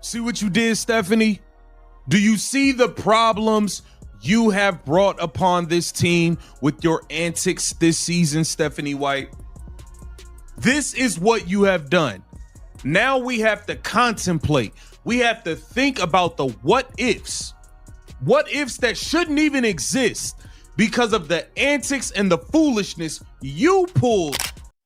See what you did, Stephanie? Do you see the problems you have brought upon this team with your antics this season, Stephanie White? This is what you have done. Now we have to contemplate. We have to think about the what ifs. What ifs that shouldn't even exist because of the antics and the foolishness you pulled.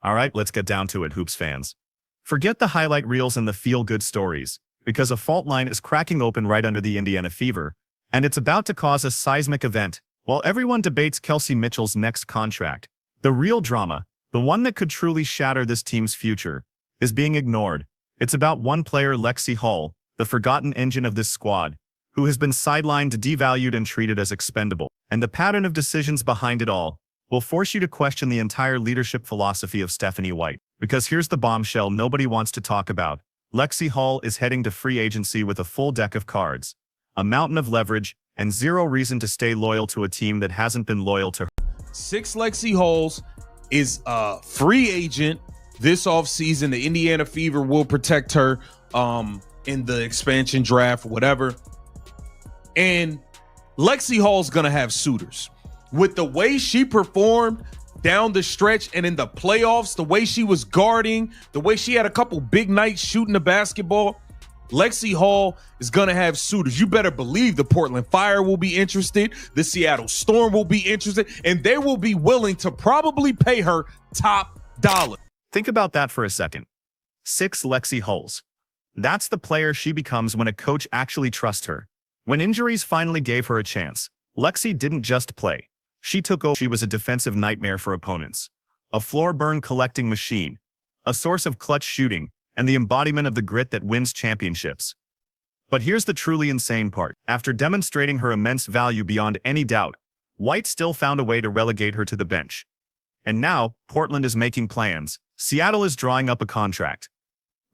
All right, let's get down to it, Hoops fans. Forget the highlight reels and the feel-good stories, because a fault line is cracking open right under the Indiana Fever, and it's about to cause a seismic event. While everyone debates Lexie Mitchell's next contract, the real drama, the one that could truly shatter this team's future, is being ignored. It's about one player, Lexie Hall, the forgotten engine of this squad, who has been sidelined, devalued, and treated as expendable. And the pattern of decisions behind it all will force you to question the entire leadership philosophy of Stephanie White. Because here's the bombshell nobody wants to talk about. Lexie Hall is heading to free agency with a full deck of cards, a mountain of leverage, and zero reason to stay loyal to a team that hasn't been loyal to her. 6 Lexie Halls is a free agent this offseason. The Indiana Fever will protect her in the expansion draft, whatever. And Lexie Hall's gonna have suitors. With the way she performed down the stretch and in the playoffs, the way she was guarding, the way she had a couple big nights shooting the basketball, Lexie Hall is gonna have suitors. You better believe the Portland Fire will be interested, the Seattle Storm will be interested, and they will be willing to probably pay her top dollar. Think about that for a second. 6 Lexie Halls. That's the player she becomes when a coach actually trusts her. When injuries finally gave her a chance, Lexie didn't just play. She took over. She was a defensive nightmare for opponents, a floor burn collecting machine, a source of clutch shooting, and the embodiment of the grit that wins championships. But here's the truly insane part. After demonstrating her immense value beyond any doubt, White still found a way to relegate her to the bench. And now, Portland is making plans. Seattle is drawing up a contract.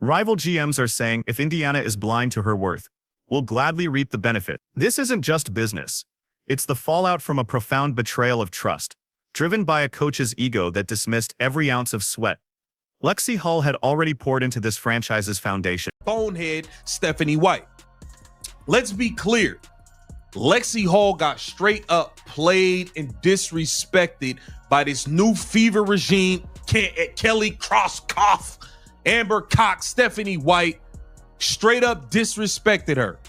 Rival GMs are saying if Indiana is blind to her worth, we'll gladly reap the benefit. This isn't just business. It's the fallout from a profound betrayal of trust, driven by a coach's ego that dismissed every ounce of sweat. Lexie Hall had already poured into this franchise's foundation. Bonehead Stephanie White. Let's be clear. Lexie Hall got straight up played and disrespected by this new Fever regime. Kelly Crosskoff, Amber Cox, Stephanie White straight up disrespected her.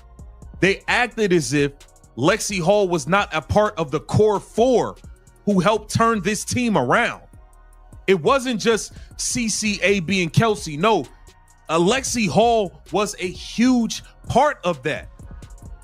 They acted as if Lexie Hall was not a part of the core 4 who helped turn this team around. It wasn't just CCAB and Kelsey. No, Lexie Hall was a huge part of that.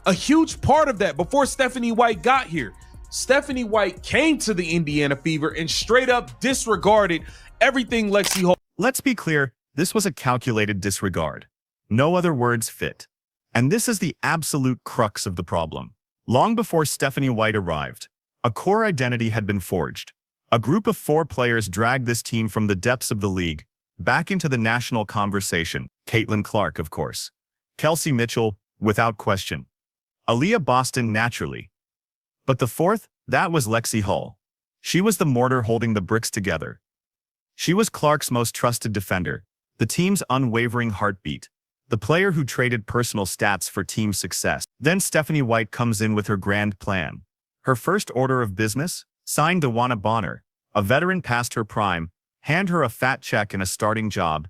A huge part of that before Stephanie White got here. Stephanie White came to the Indiana Fever and straight up disregarded everything Lexie Hall. Let's be clear, this was a calculated disregard. No other words fit. And this is the absolute crux of the problem. Long before Stephanie White arrived, a core identity had been forged. A group of 4 players dragged this team from the depths of the league back into the national conversation. Caitlin Clark, of course. Lexie Mitchell, without question. Aaliyah Boston, naturally. But the 4th, that was Lexie Hall. She was the mortar holding the bricks together. She was Clark's most trusted defender, the team's unwavering heartbeat, the player who traded personal stats for team success. Then Stephanie White comes in with her grand plan. Her first order of business? Sign DeWanna Bonner, a veteran past her prime, hand her a fat check and a starting job,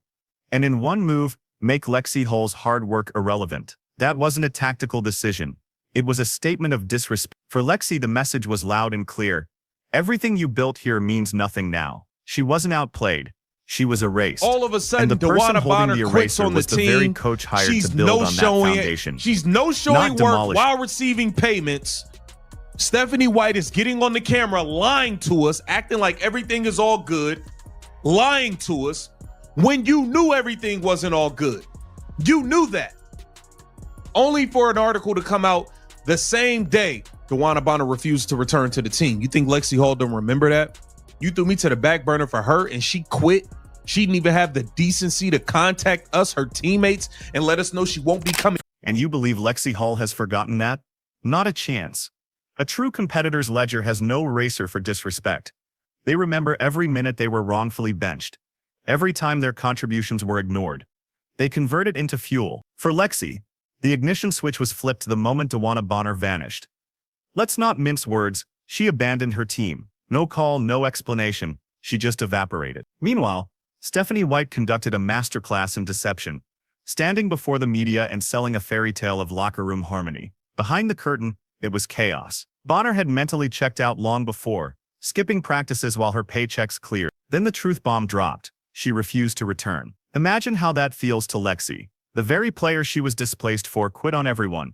and in one move, make Lexie Hall's hard work irrelevant. That wasn't a tactical decision. It was a statement of disrespect. For Lexie, the message was loud and clear. Everything you built here means nothing now. She wasn't outplayed. She was erased. All of a sudden, and the person DeWanna holding Bonner the quits eraser on the was the team. very coach hired to build on that foundation. She's no showing Not work demolished. while receiving payments. Stephanie White is getting on the camera, lying to us, acting like everything is all good, lying to us when you knew everything wasn't all good. You knew that. Only for an article to come out the same day DeWanna Bonner refused to return to the team. You think Lexie Hall don't remember that? You threw me to the back burner for her and she quit. She didn't even have the decency to contact us, her teammates, and let us know she won't be coming. And you believe Lexie Hall has forgotten that? Not a chance. A true competitor's ledger has no eraser for disrespect. They remember every minute they were wrongfully benched, every time their contributions were ignored. They convert it into fuel. For Lexie, The ignition switch was flipped the moment DeWanna Bonner vanished. Let's not mince words, she abandoned her team. No call, no explanation, she just evaporated. Meanwhile, Stephanie White conducted a masterclass in deception, standing before the media and selling a fairy tale of locker room harmony. Behind the curtain, it was chaos. Bonner had mentally checked out long before, skipping practices while her paychecks cleared. Then the truth bomb dropped. She refused to return. Imagine how that feels to Lexie. The very player she was displaced for quit on everyone,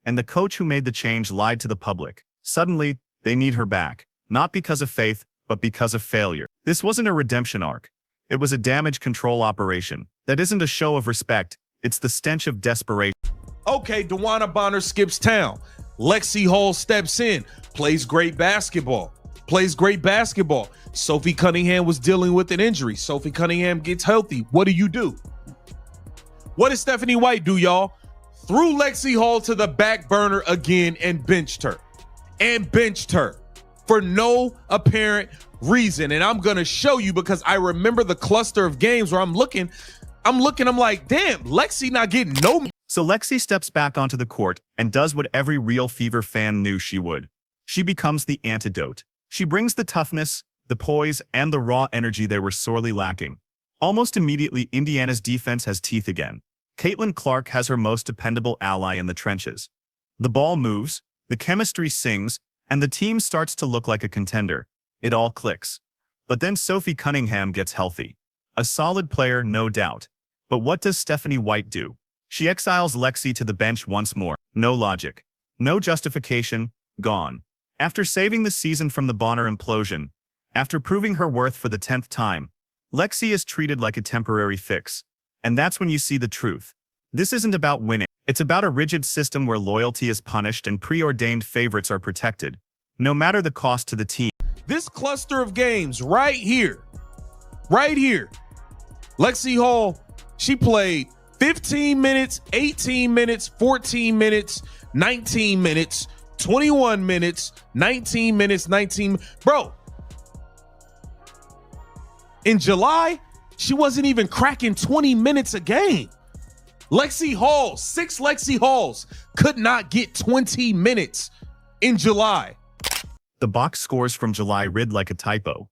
and the coach who made the change lied to the public. Suddenly, they need her back, not because of faith, but because of failure. This wasn't a redemption arc. It was a damage control operation. That isn't a show of respect, it's the stench of desperation. Okay, DeWanna Bonner skips town. Lexie Hall steps in, plays great basketball. Sophie Cunningham was dealing with an injury. Sophie Cunningham gets healthy. What do? What did Stephanie White do, y'all? Threw Lexie Hall to the back burner again and benched her. For no apparent reason. And I'm going to show you because I remember the cluster of games where I'm looking, I'm like, damn, Lexie not getting no. So Lexie steps back onto the court and does what every real Fever fan knew she would. She becomes the antidote. She brings the toughness, the poise, and the raw energy they were sorely lacking. Almost immediately, Indiana's defense has teeth again. Caitlin Clark has her most dependable ally in the trenches. The ball moves, the chemistry sings, and the team starts to look like a contender. It all clicks. But then Sophie Cunningham gets healthy. A solid player, no doubt. But what does Stephanie White do? She exiles Lexie to the bench once more. No logic. No justification. Gone. After saving the season from the Bonner implosion, after proving her worth for the 10th time, Lexie is treated like a temporary fix. And that's when you see the truth. This isn't about winning. It's about a rigid system where loyalty is punished and preordained favorites are protected, no matter the cost to the team. This cluster of games right here, Lexie Hall, she played 15 minutes, 18 minutes, 14 minutes, 19 minutes, 21 minutes, 19 minutes, 19. Bro, in July, she wasn't even cracking 20 minutes a game. Lexie Hall, 6 Lexie Halls could not get 20 minutes in July. The box scores from July read like a typo.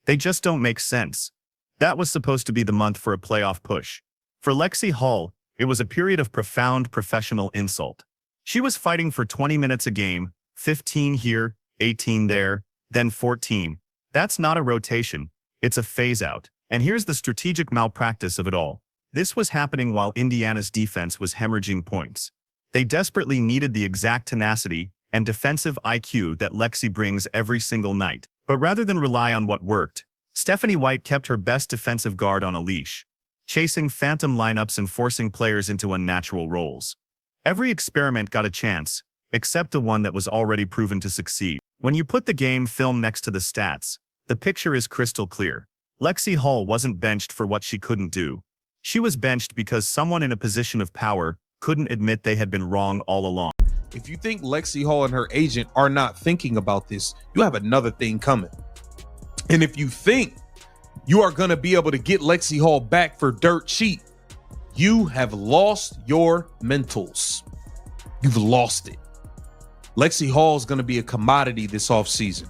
They just don't make sense. That was supposed to be the month for a playoff push. For Lexie Hall, it was a period of profound professional insult. She was fighting for 20 minutes a game, 15 here, 18 there, then 14. That's not a rotation, it's a phase-out. And here's the strategic malpractice of it all. This was happening while Indiana's defense was hemorrhaging points. They desperately needed the exact tenacity and defensive IQ that Lexie brings every single night. But rather than rely on what worked, Stephanie White kept her best defensive guard on a leash, chasing phantom lineups and forcing players into unnatural roles. Every experiment got a chance, except the one that was already proven to succeed. When you put the game film next to the stats, the picture is crystal clear. Lexie Hall wasn't benched for what she couldn't do. She was benched because someone in a position of power couldn't admit they had been wrong all along. If you think Lexie Hall and her agent are not thinking about this, you have another thing coming. And if you think you are going to be able to get Lexie Hall back for dirt cheap, you have lost your mentals. You've lost it. Lexie Hall is going to be a commodity this offseason.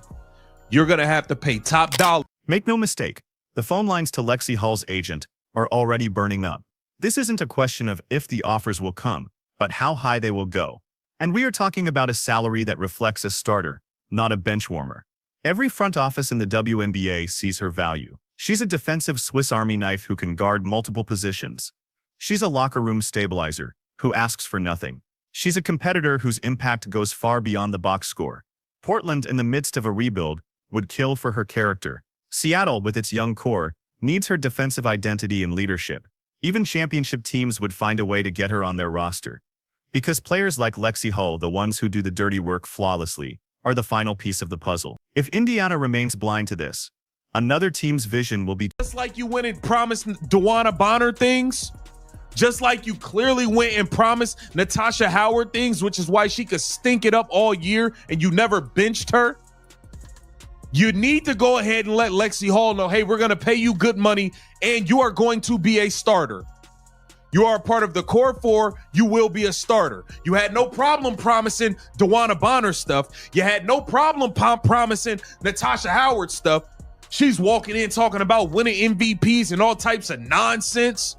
You're going to have to pay top dollar. Make no mistake, the phone lines to Lexie Hall's agent are already burning up. This isn't a question of if the offers will come, but how high they will go. And we are talking about a salary that reflects a starter, not a bench warmer. Every front office in the WNBA sees her value. She's a defensive Swiss Army knife who can guard multiple positions. She's a locker room stabilizer who asks for nothing. She's a competitor whose impact goes far beyond the box score. Portland, in the midst of a rebuild, would kill for her character. Seattle, with its young core, needs her defensive identity and leadership. Even championship teams would find a way to get her on their roster. Because players like Lexie Hall, the ones who do the dirty work flawlessly, are the final piece of the puzzle. If Indiana remains blind to this, another team's vision will be just like you went and promised DeWanna Bonner things, just like you clearly went and promised Natasha Howard things, which is why she could stink it up all year and you never benched her. You need to go ahead and let Lexie Hall know, hey, we're going to pay you good money and you are going to be a starter. You are a part of the core four. You will be a starter. You had no problem promising DeWanna Bonner stuff. You had no problem promising Natasha Howard stuff. She's walking in talking about winning MVPs and all types of nonsense.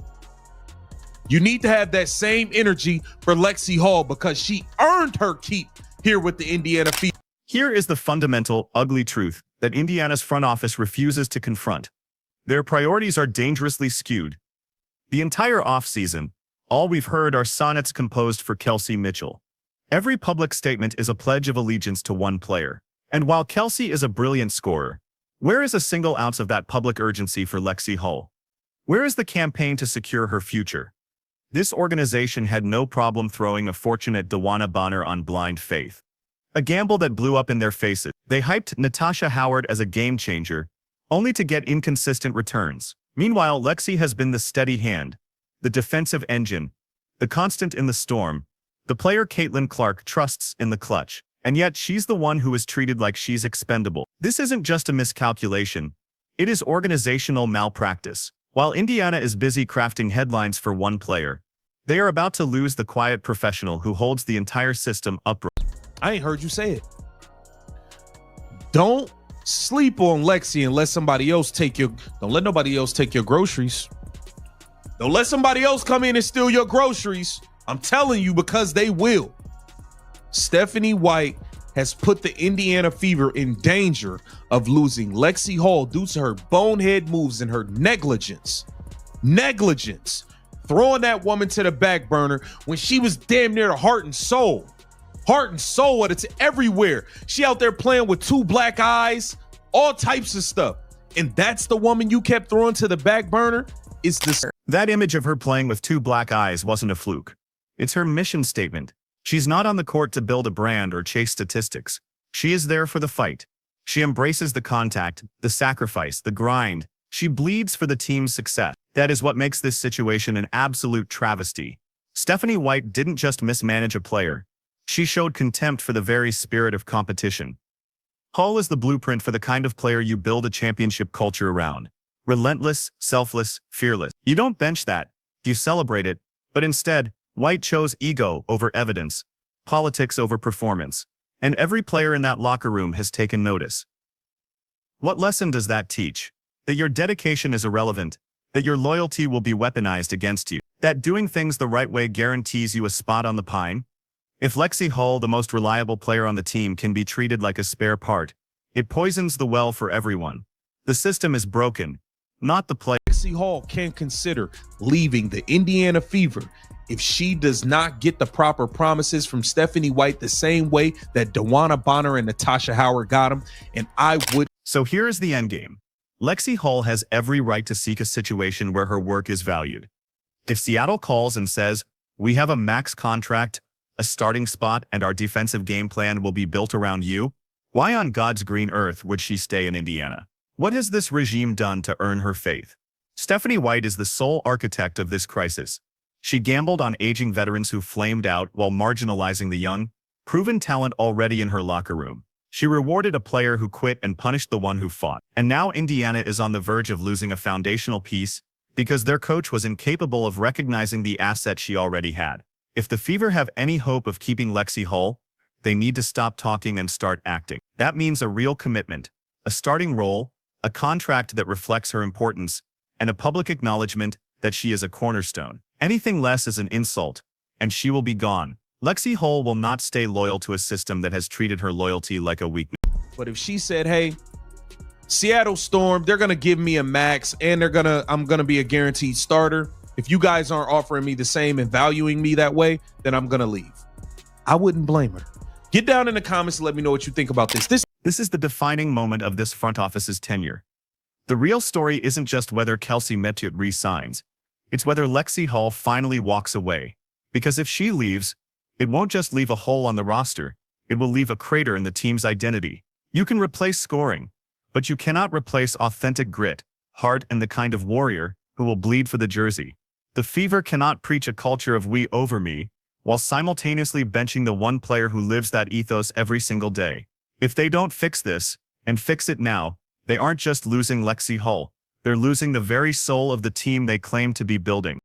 You need to have that same energy for Lexie Hall because she earned her keep here with the Indiana Fever. Here is the fundamental, ugly truth that Indiana's front office refuses to confront. Their priorities are dangerously skewed. The entire offseason, all we've heard are sonnets composed for Kelsey Mitchell. Every public statement is a pledge of allegiance to one player. And while Kelsey is a brilliant scorer, where is a single ounce of that public urgency for Lexie Hall? Where is the campaign to secure her future? This organization had no problem throwing a fortune at DeWanna Bonner on blind faith. A gamble that blew up in their faces. They hyped Natasha Howard as a game changer, only to get inconsistent returns. Meanwhile, Lexie has been the steady hand, the defensive engine, the constant in the storm, the player Caitlin Clark trusts in the clutch, and yet she's the one who is treated like she's expendable. This isn't just a miscalculation, it is organizational malpractice. While Indiana is busy crafting headlines for one player, they are about to lose the quiet professional who holds the entire system upright. I ain't heard you say it. Don't sleep on Lexie and let somebody else don't let nobody else take your groceries. Don't let somebody else come in and steal your groceries. I'm telling you, because they will. Stephanie White has put the Indiana Fever in danger of losing Lexie Hall due to her bonehead moves and her negligence. Throwing that woman to the back burner when she was damn near the heart and soul. It's everywhere. She out there playing with two black eyes, all types of stuff. And that's the woman you kept throwing to the back burner? Is this? That image of her playing with two black eyes wasn't a fluke. It's her mission statement. She's not on the court to build a brand or chase statistics. She is there for the fight. She embraces the contact, the sacrifice, the grind. She bleeds for the team's success. That is what makes this situation an absolute travesty. Stephanie White didn't just mismanage a player. She showed contempt for the very spirit of competition. Hall is the blueprint for the kind of player you build a championship culture around. Relentless, selfless, fearless. You don't bench that, you celebrate it, but instead, White chose ego over evidence, politics over performance, and every player in that locker room has taken notice. What lesson does that teach? That your dedication is irrelevant, that your loyalty will be weaponized against you, that doing things the right way guarantees you a spot on the pine? If Lexie Hall, the most reliable player on the team, can be treated like a spare part, it poisons the well for everyone. The system is broken, not the player. Lexie Hall can consider leaving the Indiana Fever if she does not get the proper promises from Stephanie White the same way that DeWanna Bonner and Natasha Howard got them. And I would. So here is the endgame. Lexie Hall has every right to seek a situation where her work is valued. If Seattle calls and says, "We have a max contract, a starting spot, and our defensive game plan will be built around you," why on God's green earth would she stay in Indiana? What has this regime done to earn her faith? Stephanie White is the sole architect of this crisis. She gambled on aging veterans who flamed out while marginalizing the young, proven talent already in her locker room. She rewarded a player who quit and punished the one who fought. And now Indiana is on the verge of losing a foundational piece because their coach was incapable of recognizing the asset she already had. If the Fever have any hope of keeping Lexie Hall, they need to stop talking and start acting. That means a real commitment, a starting role, a contract that reflects her importance, and a public acknowledgement that she is a cornerstone. Anything less is an insult, and she will be gone. Lexie Hall will not stay loyal to a system that has treated her loyalty like a weakness. But if she said, "Hey, Seattle Storm, they're gonna give me a max and I'm gonna be a guaranteed starter. If you guys aren't offering me the same and valuing me that way, then I'm gonna leave," I wouldn't blame her. Get down in the comments and let me know what you think about this. This is the defining moment of this front office's tenure. The real story isn't just whether Kelsey Mitchell re-signs. It's whether Lexie Hall finally walks away. Because if she leaves, it won't just leave a hole on the roster. It will leave a crater in the team's identity. You can replace scoring, but you cannot replace authentic grit, heart, and the kind of warrior who will bleed for the jersey. The Fever cannot preach a culture of we over me, while simultaneously benching the one player who lives that ethos every single day. If they don't fix this, and fix it now, they aren't just losing Lexie Hall, they're losing the very soul of the team they claim to be building.